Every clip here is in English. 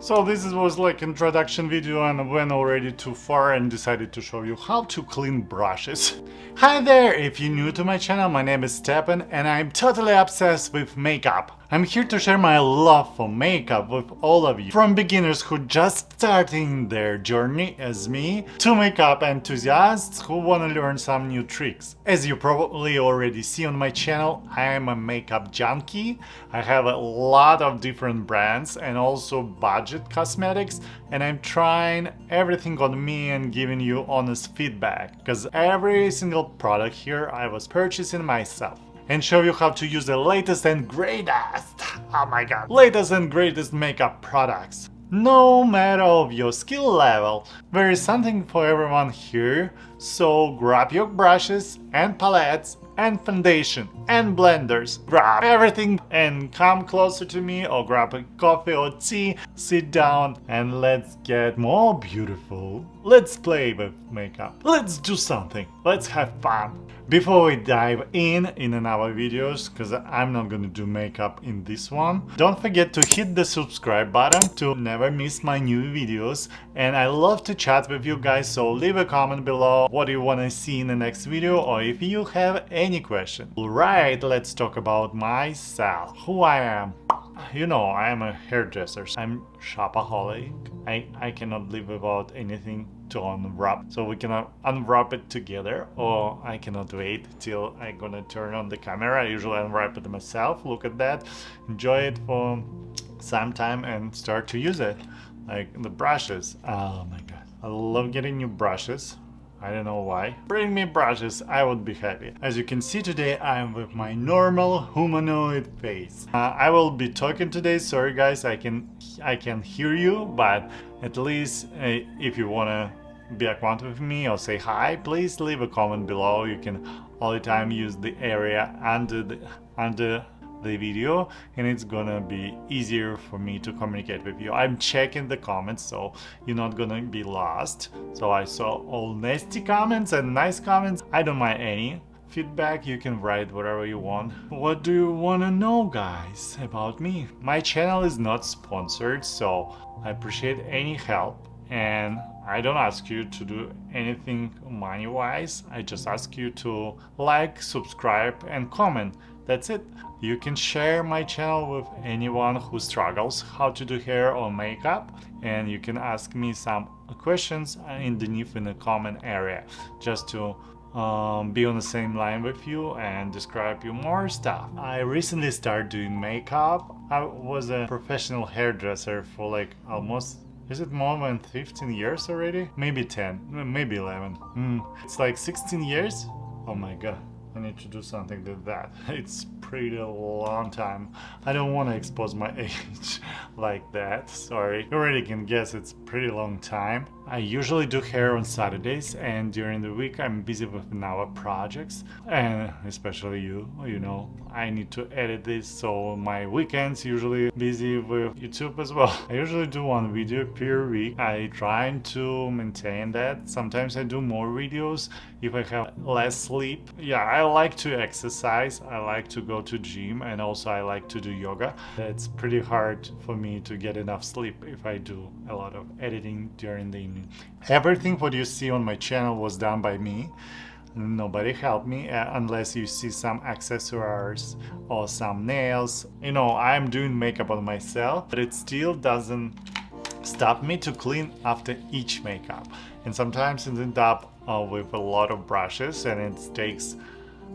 So was like introduction video, and I went already too far and decided to show you how to clean brushes. Hi there, if you're new to my channel, my name is Stepan and I'm totally obsessed with makeup. I'm here to share my love for makeup with all of you, from beginners who just starting their journey as me, to makeup enthusiasts who want to learn some new tricks. As you probably already see on my channel, I am a makeup junkie. I have a lot of different brands and also budget cosmetics, and I'm trying everything on me and giving you honest feedback, because every single product here I was purchasing myself, and show you how to use the latest and greatest, oh my god, latest and greatest makeup products. No matter of your skill level, there is something for everyone here, so grab your brushes and palettes and foundation and blenders, grab everything and come closer to me, or grab a coffee or tea, sit down and let's get more beautiful. Let's play with makeup, let's do something, let's have fun. Before we dive in another videos, because I'm not gonna do makeup in this one, don't forget to hit the subscribe button to never miss my new videos. And I love to chat with you guys, so leave a comment below what you want to see in the next video, or if you have any question. Alright, let's talk about myself, who I am. You know, I am a hairdresser. I'm shopaholic. I cannot live without anything to unwrap, so we can unwrap it together, or I cannot wait till I'm gonna turn on the camera. I usually unwrap it myself. Look at that, enjoy it for some time and start to use it. Like the brushes, oh my god, I love getting new brushes. I don't know why. Bring me brushes, I would be happy. As you can see today, I'm with my normal humanoid face. I will be talking today. Sorry guys, I can hear you, but at least if you wanna be acquainted with me or say hi, please leave a comment below. You can all the time use the area under the video, and it's gonna be easier for me to communicate with you. I'm checking the comments, so you're not gonna be lost. So I saw all nasty comments and nice comments. I don't mind any feedback. You can write whatever you want. What do you want to know, guys, about me? My channel is not sponsored, so I appreciate any help, and I don't ask you to do anything money-wise. I just ask you to like, subscribe and comment. That's it. You can share my channel with anyone who struggles how to do hair or makeup, and you can ask me some questions underneath in the comment area, just to be on the same line with you and describe you more stuff. I recently started doing makeup. I was a professional hairdresser for like almost, is it more than 15 years already? Maybe 10, maybe 11. It's like 16 years? Oh my god, I need to do something with that. It's pretty long time. I don't want to expose my age like that, sorry. You already can guess it's pretty long time. I usually do hair on Saturdays, and during the week I'm busy with our projects, and especially you know, I need to edit this, so my weekends usually busy with YouTube as well. I usually do one video per week. I try to maintain that. Sometimes I do more videos if I have less sleep. Yeah, I like to exercise, I like to go to gym, and also I like to do yoga. It's pretty hard for me to get enough sleep if I do a lot of editing during the evening. Everything what you see on my channel was done by me. Nobody helped me, unless you see some accessories or some nails. You know, I'm doing makeup on myself, but it still doesn't stop me to clean after each makeup. And sometimes it ends up with a lot of brushes, and it takes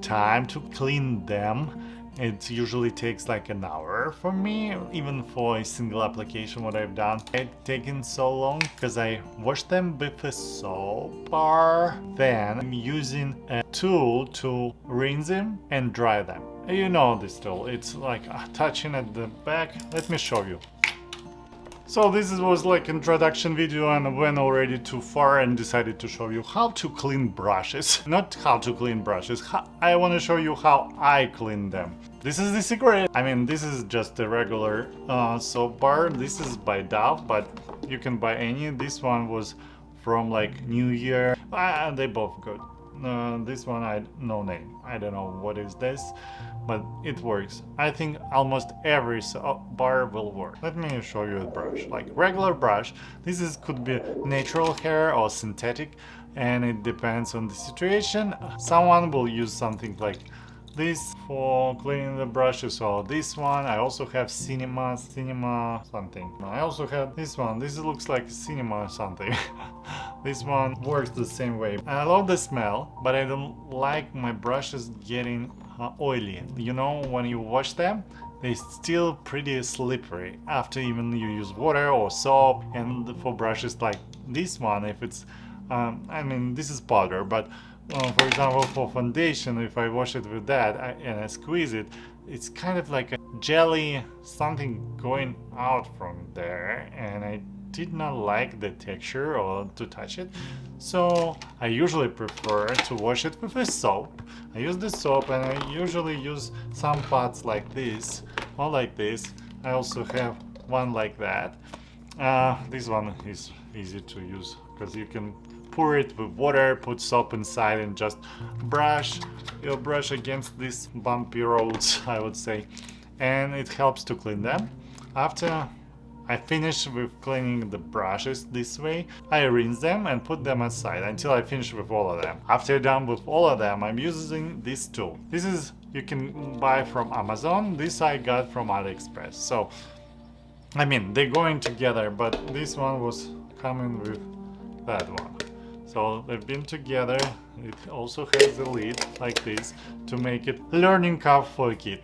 time to clean them. It usually takes like an hour for me, even for a single application. What I've done, it's taken so long because I wash them with a soap bar, then I'm using a tool to rinse them and dry them. You know this tool, it's like touching at the back. Let me show you. So was like introduction video, and I went already too far and decided to show you how to clean brushes. Not how to clean brushes, I want to show you how I clean them. This is the secret. I mean, this is just a regular soap bar. This is by Dove, but you can buy any. This one was from like New Year. They both good. This one, no name. I don't know what is this, but it works. I think almost every bar will work. Let me show you a brush, like regular brush. Could be natural hair or synthetic, and it depends on the situation. Someone will use something like this for cleaning the brushes, or this one. I also have cinema something. I also have this one. This looks like cinema something. This one works the same way. I love the smell, but I don't like my brushes getting oily. You know, when you wash them, they're still pretty slippery after even you use water or soap. And for brushes like this one, if it's I mean, this is powder, but for example, for foundation, if I wash it with that and I squeeze it, it's kind of like a jelly, something going out from there, and I did not like the texture or to touch it. So I usually prefer to wash it with a soap. I use the soap, and I usually use some pots like this or like this. I also have one like that. This one is easy to use because you can pour it with water, put soap inside, and just brush your brush against these bumpy roads, I would say, and it helps to clean them. After I finish with cleaning the brushes this way, I rinse them and put them aside until I finish with all of them. After done with all of them, I'm using this tool. This is you can buy from Amazon. This I got from AliExpress. So I mean, they're going together, but this one was coming with that one. So they've been together. It also has a lid like this to make it learning curve for a kid.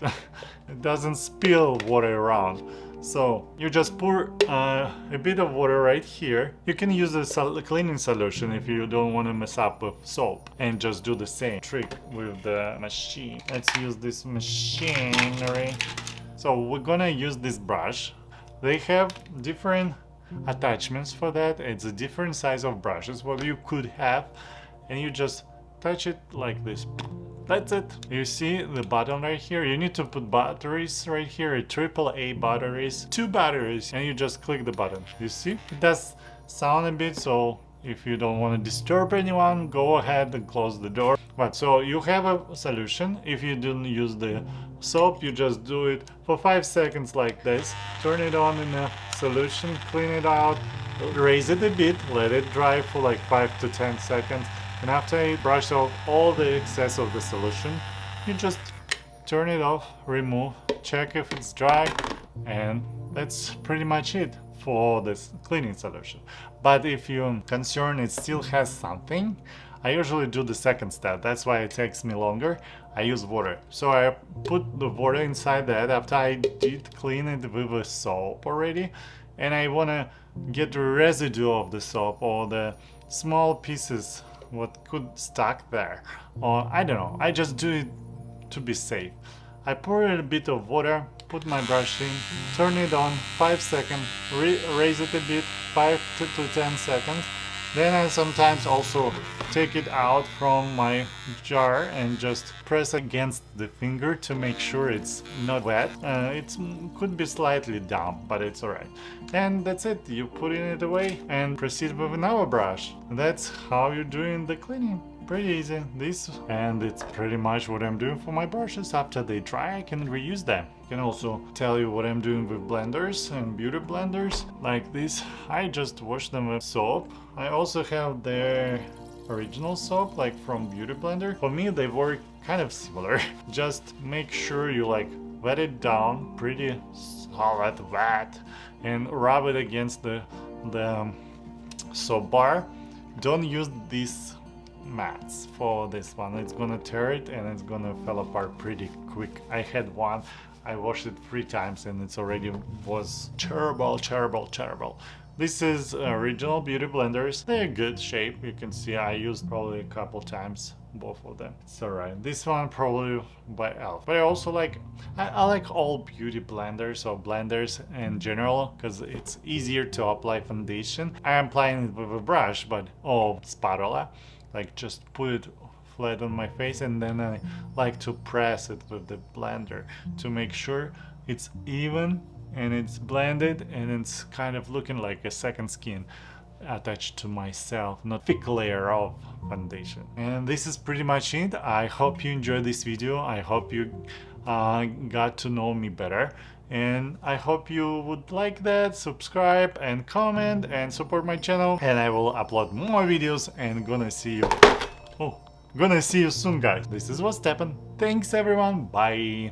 It doesn't spill water around. So you just pour a bit of water right here. You can use a cleaning solution if you don't want to mess up with soap, and just do the same trick with the machine. Let's use this machinery. So we're gonna use this brush. They have different attachments for that. It's a different size of brushes what you could have, and you just touch it like this. That's it. You see the button right here? You need to put batteries right here, AAA batteries, 2 batteries, and you just click the button. You see? It does sound a bit, so if you don't want to disturb anyone, go ahead and close the door. But so you have a solution. If you don't use the soap, you just do it for 5 seconds like this. Turn it on in a solution, clean it out, raise it a bit, let it dry for like 5 to 10 seconds. And after you brush off all the excess of the solution, you just turn it off, remove, check if it's dry, and that's pretty much it for this cleaning solution. But if you're concerned it still has something, I usually do the second step. That's why it takes me longer. I use water. So I put the water inside that after I did clean it with a soap already, and I want to get the residue of the soap or the small pieces what could stuck there, or I don't know. I just do it to be safe. I pour a bit of water, put my brush in, turn it on, 5 seconds, raise it a bit, 5 to 10 seconds. Then I sometimes also take it out from my jar and just press against the finger to make sure it's not wet. It could be slightly damp, but it's alright. And that's it. You put it away and proceed with another brush. That's how you're doing the cleaning. Pretty easy. And it's pretty much what I'm doing for my brushes. After they dry, I can reuse them. I can also tell you what I'm doing with blenders and beauty blenders like this. I just wash them with soap. I also have their original soap, like from Beauty Blender. For me, they work kind of similar. Just make sure you like wet it down pretty solid wet and rub it against the soap bar. Don't use these mats for this one. It's gonna tear it and it's gonna fall apart pretty quick. I had one, I washed it 3 times and it's already was terrible. This is original Beauty Blenders. They're good shape. You can see I used probably a couple times both of them. It's alright. This one probably by Elf. But I also like I like all beauty blenders or blenders in general because it's easier to apply foundation. I am applying it with a brush, but spatula. Like just put it flat on my face, and then I like to press it with the blender to make sure it's even and it's blended and it's kind of looking like a second skin attached to myself, not thick layer of foundation. And this is pretty much it. I hope you enjoyed this video. I hope you got to know me better. And I hope you would like that, subscribe and comment and support my channel. And I will upload more videos and gonna see you soon, guys. This is what's happened. Thanks everyone. Bye.